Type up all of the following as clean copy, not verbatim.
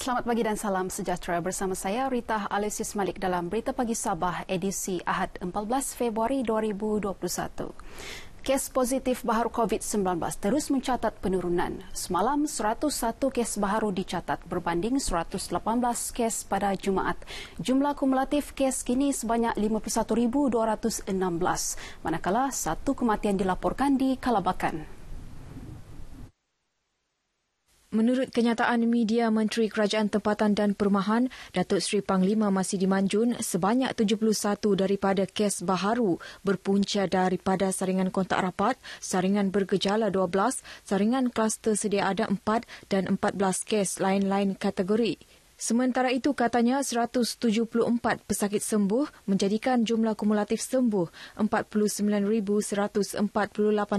Selamat pagi dan salam sejahtera bersama saya Rita Alexis Malik dalam Berita Pagi Sabah edisi Ahad 14 Februari 2021. Kes positif baharu COVID-19 terus mencatat penurunan. Semalam 101 kes baharu dicatat berbanding 118 kes pada Jumaat. Jumlah kumulatif kes kini sebanyak 51,216, manakala satu kematian dilaporkan di Kalabakan. Menurut kenyataan media Menteri Kerajaan Tempatan dan Perumahan, Datuk Seri Panglima Masih Dimanjun, sebanyak 71 daripada kes baharu berpunca daripada saringan kontak rapat, saringan bergejala 12, saringan kluster sedia ada 4 dan 14 kes lain-lain kategori. Sementara itu, katanya 174 pesakit sembuh menjadikan jumlah kumulatif sembuh 49,148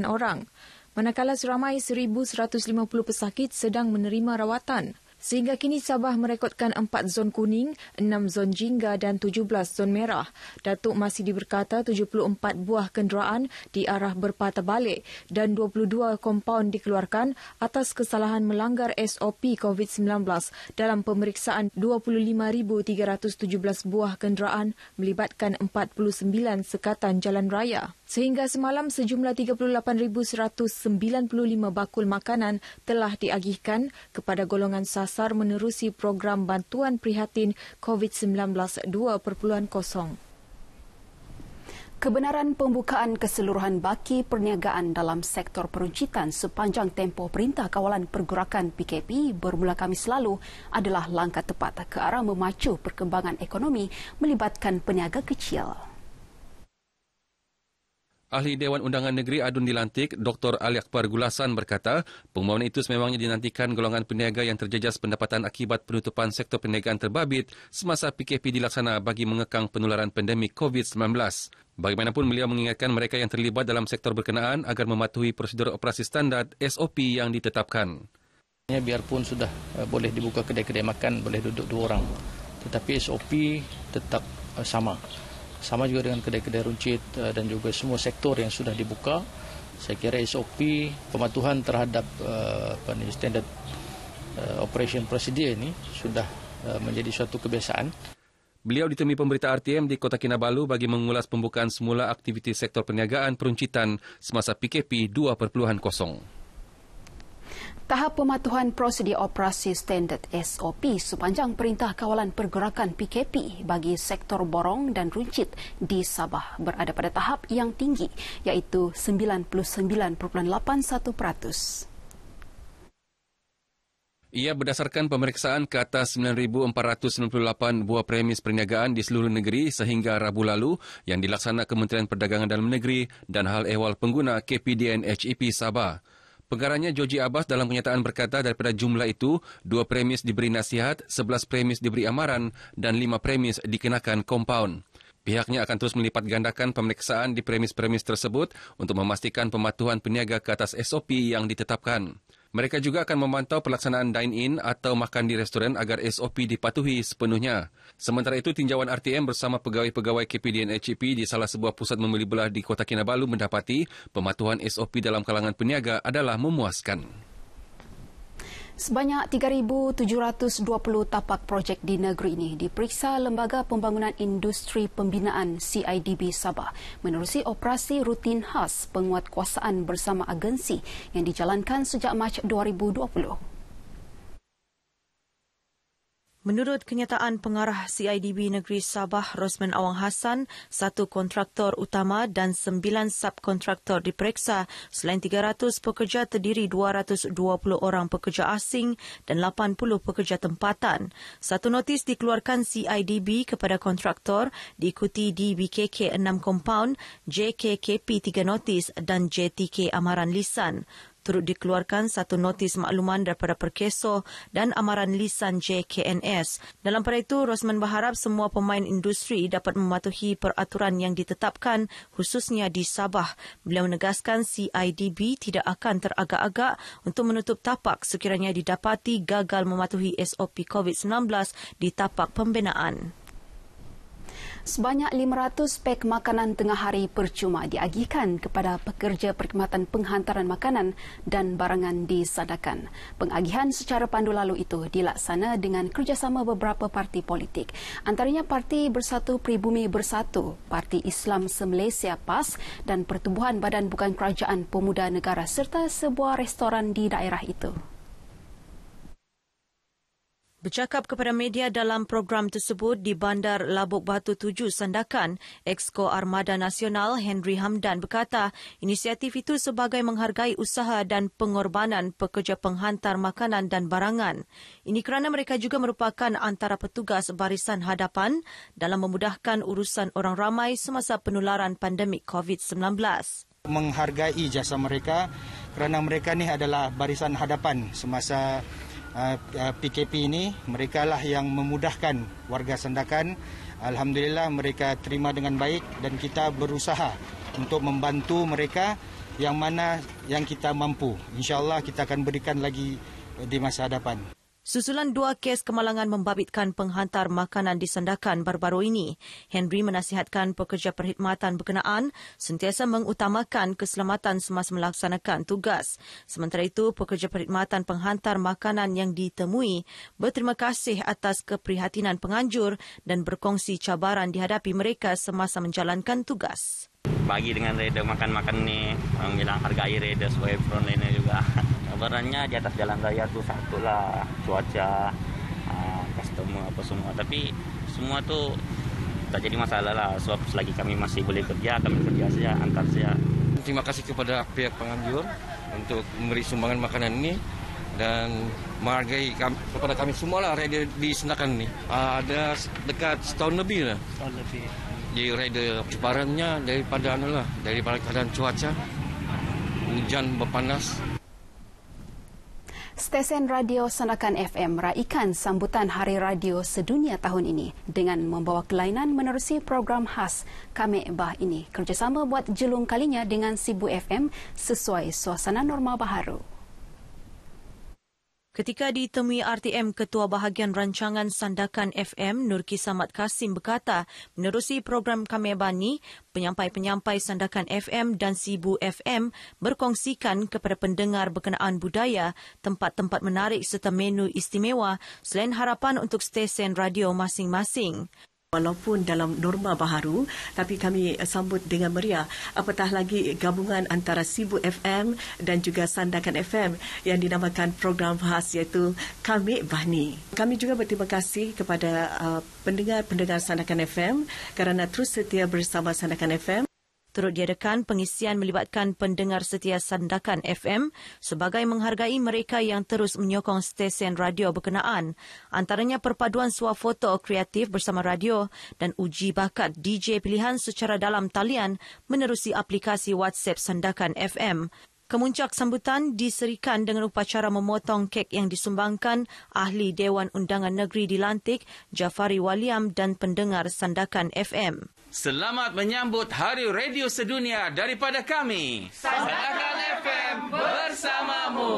orang. Manakala seramai 1,150 pesakit sedang menerima rawatan. Sehingga kini Sabah merekodkan 4 zon kuning, 6 zon jingga dan 17 zon merah. Datuk Masih berkata 74 buah kenderaan diarah berpatah balik dan 22 kompaun dikeluarkan atas kesalahan melanggar SOP COVID-19 dalam pemeriksaan 25,317 buah kenderaan melibatkan 49 sekatan jalan raya. Sehingga semalam sejumlah 38,195 bakul makanan telah diagihkan kepada golongan sasar menerusi program bantuan prihatin COVID-19 2.0. Kebenaran pembukaan keseluruhan baki perniagaan dalam sektor peruncitan sepanjang tempoh Perintah Kawalan Pergerakan PKP bermula Khamis lalu adalah langkah tepat ke arah memacu perkembangan ekonomi melibatkan peniaga kecil. Ahli Dewan Undangan Negeri Adun dilantik, Dr. Ali Akbar Gulasan berkata, pengumuman itu sememangnya dinantikan golongan peniaga yang terjejas pendapatan akibat penutupan sektor perniagaan terbabit semasa PKP dilaksana bagi mengekang penularan pandemik COVID-19. Bagaimanapun, beliau mengingatkan mereka yang terlibat dalam sektor berkenaan agar mematuhi prosedur operasi standard SOP yang ditetapkan. Biarpun sudah boleh dibuka kedai-kedai makan, boleh duduk 2 orang, tetapi SOP tetap sama. Sama juga dengan kedai-kedai runcit dan juga semua sektor yang sudah dibuka. Saya kira SOP pematuhan terhadap standard operation procedure ini sudah menjadi suatu kebiasaan. Beliau ditemui pemberita RTM di Kota Kinabalu bagi mengulas pembukaan semula aktiviti sektor perniagaan peruncitan semasa PKP 2.0. Tahap pematuhan prosedur operasi standard SOP sepanjang Perintah Kawalan Pergerakan PKP bagi sektor borong dan runcit di Sabah berada pada tahap yang tinggi, iaitu 99.81%. Ia berdasarkan pemeriksaan ke atas 9,498 buah premis perniagaan di seluruh negeri sehingga Rabu lalu yang dilaksana Kementerian Perdagangan Dalam Negeri dan Hal Ehwal Pengguna KPDN HEP Sabah. Penggaranya Joji Abbas dalam kenyataan berkata daripada jumlah itu, 2 premis diberi nasihat, 11 premis diberi amaran dan 5 premis dikenakan kompaun. Pihaknya akan terus melipat gandakan pemeriksaan di premis-premis tersebut untuk memastikan pematuhan peniaga ke atas SOP yang ditetapkan. Mereka juga akan memantau pelaksanaan dine-in atau makan di restoran agar SOP dipatuhi sepenuhnya. Sementara itu, tinjauan RTM bersama pegawai-pegawai KPDN HEP di salah sebuah pusat membeli belah di Kota Kinabalu mendapati pematuhan SOP dalam kalangan peniaga adalah memuaskan. Sebanyak 3,720 tapak projek di negeri ini diperiksa Lembaga Pembangunan Industri Pembinaan CIDB Sabah menerusi operasi rutin khas penguatkuasaan bersama agensi yang dijalankan sejak Mac 2020. Menurut kenyataan pengarah CIDB Negeri Sabah, Rosman Awang Hassan, 1 kontraktor utama dan 9 subkontraktor diperiksa. Selain 300 pekerja terdiri 220 orang pekerja asing dan 80 pekerja tempatan. 1 notis dikeluarkan CIDB kepada kontraktor diikuti DBKK 6 kompaun, JKKP 3 notis dan JTK amaran lisan. Turut dikeluarkan 1 notis makluman daripada Perkeso dan amaran lisan JKNS. Dalam pada itu, Rosman berharap semua pemain industri dapat mematuhi peraturan yang ditetapkan khususnya di Sabah. Beliau menegaskan CIDB tidak akan teragak-agak untuk menutup tapak sekiranya didapati gagal mematuhi SOP COVID-19 di tapak pembinaan. Sebanyak 500 pek makanan tengah hari percuma diagihkan kepada pekerja perkhidmatan penghantaran makanan dan barangan di Sandakan. Pengagihan secara pandu lalu itu dilaksana dengan kerjasama beberapa parti politik. Antaranya Parti Bersatu Pribumi Bersatu, Parti Islam Se-Malaysia PAS dan Pertubuhan Badan Bukan Kerajaan Pemuda Negara serta sebuah restoran di daerah itu. Bercakap kepada media dalam program tersebut di Bandar Labuk Batu 7 Sandakan, Exco Armada Nasional Henry Hamdan berkata inisiatif itu sebagai menghargai usaha dan pengorbanan pekerja penghantar makanan dan barangan. Ini kerana mereka juga merupakan antara petugas barisan hadapan dalam memudahkan urusan orang ramai semasa penularan pandemik COVID-19. Menghargai jasa mereka kerana mereka ni adalah barisan hadapan semasa PKP ini. Mereka lah yang memudahkan warga Sandakan. Alhamdulillah mereka terima dengan baik dan kita berusaha untuk membantu mereka yang mana yang kita mampu. InsyaAllah kita akan berikan lagi di masa hadapan. Susulan 2 kes kemalangan membabitkan penghantar makanan di Sandakan baru-baru ini, Henry menasihatkan pekerja perkhidmatan berkenaan sentiasa mengutamakan keselamatan semasa melaksanakan tugas. Sementara itu, pekerja perkhidmatan penghantar makanan yang ditemui berterima kasih atas keprihatinan penganjur dan berkongsi cabaran dihadapi mereka semasa menjalankan tugas. Bagi dengan reda makan-makan ni, orang bilang hargai reda supaya front lainnya juga. Kabarannya di atas jalan raya tu satu lah, cuaca, customer apa semua. Tapi semua tu tak jadi masalah lah. Sebab selagi kami masih boleh kerja, kami kerja saja, antar saja. Terima kasih kepada pihak penganjur untuk memberi sumbangan makanan ini dan menghargai kepada kami semua lah reda di Sandakan ni. Ada dekat setahun lebih lah. Setahun lebih. Jadi reda cabarannya daripada keadaan cuaca, hujan berpanas. Stesen Radio Sandakan FM raikan sambutan Hari Radio Sedunia tahun ini dengan membawa kelainan menerusi program khas Kami Bah ini. Kerjasama buat jelung kalinya dengan Sibu FM sesuai suasana norma baharu. Ketika ditemui RTM, Ketua Bahagian Rancangan Sandakan FM, Nurki Samad Kasim berkata, menerusi program Kami Bani, penyampai-penyampai Sandakan FM dan Sibu FM berkongsikan kepada pendengar berkenaan budaya, tempat-tempat menarik serta menu istimewa selain harapan untuk stesen radio masing-masing. Walaupun dalam norma baharu, tapi kami sambut dengan meriah. Apatah lagi gabungan antara Sibu FM dan juga Sandakan FM yang dinamakan program khas iaitu Kami Bahni. Kami juga berterima kasih kepada pendengar-pendengar Sandakan FM kerana terus setia bersama Sandakan FM. Turut diadakan pengisian melibatkan pendengar setia Sandakan FM sebagai menghargai mereka yang terus menyokong stesen radio berkenaan. Antaranya perpaduan swafoto kreatif bersama radio dan uji bakat DJ pilihan secara dalam talian menerusi aplikasi WhatsApp Sandakan FM. Kemuncak sambutan diserikan dengan upacara memotong kek yang disumbangkan Ahli Dewan Undangan Negeri dilantik Jafari Waliam dan pendengar Sandakan FM. Selamat menyambut Hari Radio Sedunia daripada kami. Sandakan FM bersamamu.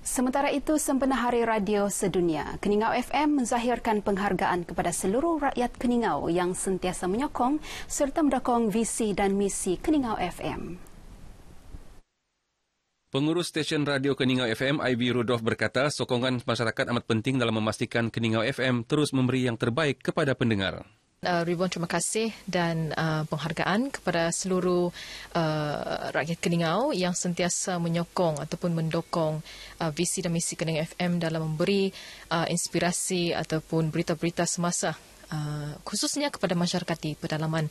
Sementara itu, sempena Hari Radio Sedunia, Keningau FM menzahirkan penghargaan kepada seluruh rakyat Keningau yang sentiasa menyokong serta mendukung visi dan misi Keningau FM. Pengurus stesen radio Keningau FM, Ivy Rudolph berkata sokongan masyarakat amat penting dalam memastikan Keningau FM terus memberi yang terbaik kepada pendengar. Ribuan terima kasih dan penghargaan kepada seluruh rakyat Keningau yang sentiasa menyokong ataupun mendukung visi dan misi Keningau FM dalam memberi inspirasi ataupun berita-berita semasa, khususnya kepada masyarakat di pedalaman.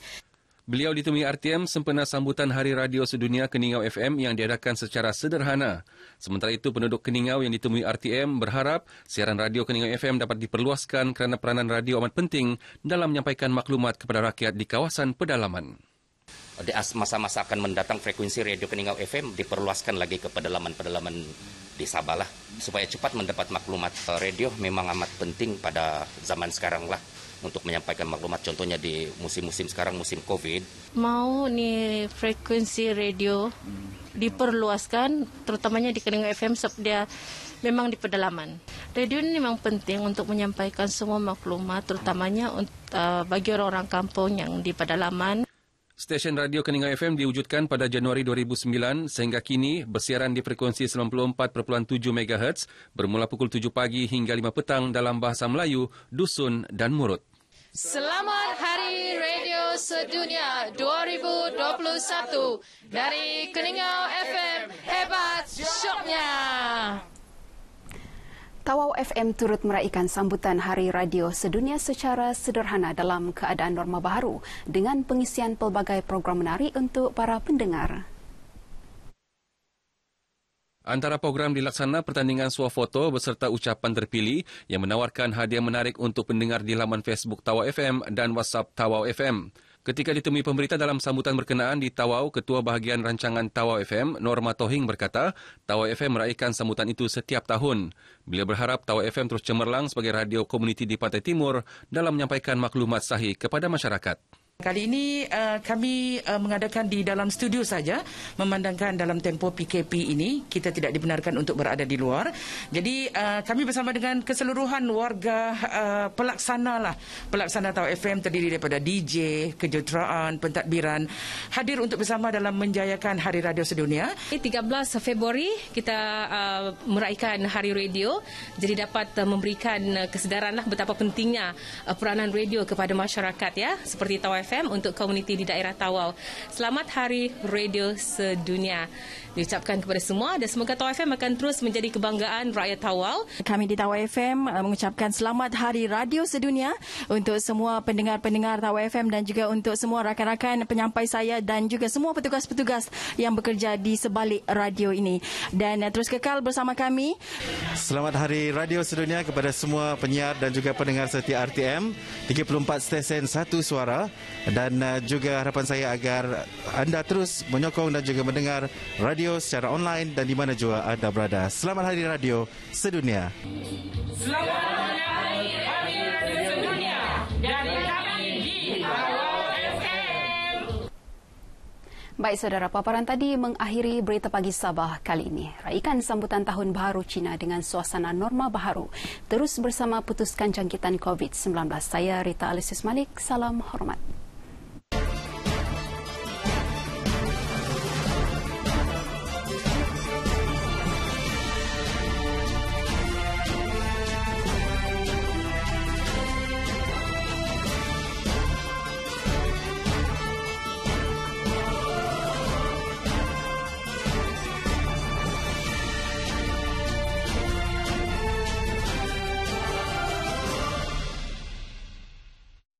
Beliau ditemui RTM sempena sambutan Hari Radio Sedunia Keningau FM yang diadakan secara sederhana. Sementara itu, penduduk Keningau yang ditemui RTM berharap siaran radio Keningau FM dapat diperluaskan kerana peranan radio amat penting dalam menyampaikan maklumat kepada rakyat di kawasan pedalaman. Di masa-masa akan mendatang frekuensi radio Keningau FM diperluaskan lagi ke pedalaman-pedalaman di Sabah lah, supaya cepat mendapat maklumat. Radio memang amat penting pada zaman sekarang lah, untuk menyampaikan maklumat, contohnya di musim-musim sekarang, musim COVID. Mau ni frekuensi radio diperluaskan, terutamanya di Keningau FM sebab dia memang di pedalaman. Radio ini memang penting untuk menyampaikan semua maklumat, terutamanya bagi orang-orang kampung yang di pedalaman. Stesen Radio Keningau FM diwujudkan pada Januari 2009 sehingga kini bersiaran di frekuensi 94.7 MHz bermula pukul 7 pagi hingga 5 petang dalam bahasa Melayu, Dusun dan Murut. Selamat Hari Radio Sedunia 2021 dari Keningau FM. Hebat syoknya! Tawau FM turut meraihkan sambutan Hari Radio Sedunia secara sederhana dalam keadaan norma baharu dengan pengisian pelbagai program menarik untuk para pendengar. Antara program dilaksana pertandingan swafoto beserta ucapan terpilih yang menawarkan hadiah menarik untuk pendengar di laman Facebook Tawau FM dan WhatsApp Tawau FM. Ketika ditemui pemberita dalam sambutan berkenaan di Tawau, Ketua Bahagian Rancangan Tawau FM, Norma Tohing berkata, Tawau FM meraihkan sambutan itu setiap tahun. Beliau berharap Tawau FM terus cemerlang sebagai radio komuniti di Pantai Timur dalam menyampaikan maklumat sahih kepada masyarakat. Kali ini kami mengadakan di dalam studio saja, memandangkan dalam tempoh PKP ini kita tidak dibenarkan untuk berada di luar. Jadi kami bersama dengan keseluruhan warga pelaksana Tawau FM terdiri daripada DJ, kejuruteraan, pentadbiran hadir untuk bersama dalam menjayakan Hari Radio Sedunia. 13 Februari kita meraihkan Hari Radio, jadi dapat memberikan kesedaranlah betapa pentingnya peranan radio kepada masyarakat ya, seperti Tawau FM untuk komuniti di daerah Tawau. Selamat Hari Radio Sedunia diucapkan kepada semua dan semoga Tawau FM akan terus menjadi kebanggaan rakyat Tawau. Kami di Tawau FM mengucapkan selamat Hari Radio Sedunia untuk semua pendengar-pendengar Tawau FM dan juga untuk semua rakan-rakan penyampai saya dan juga semua petugas-petugas yang bekerja di sebalik radio ini. Dan terus kekal bersama kami. Selamat Hari Radio Sedunia kepada semua penyiar dan juga pendengar setia RTM 34 stesen satu suara. Dan juga harapan saya agar anda terus menyokong dan juga mendengar radio secara online dan di mana jua anda berada. Selamat Hari Radio Sedunia. Selamat Hari Radio Sedunia dari kami di Tawau FM. Baik saudara, paparan tadi mengakhiri berita pagi Sabah kali ini. Raikan sambutan Tahun Baharu Cina dengan suasana norma baharu. Terus bersama putuskan jangkitan COVID-19. Saya Rita Alexis Malik, salam hormat.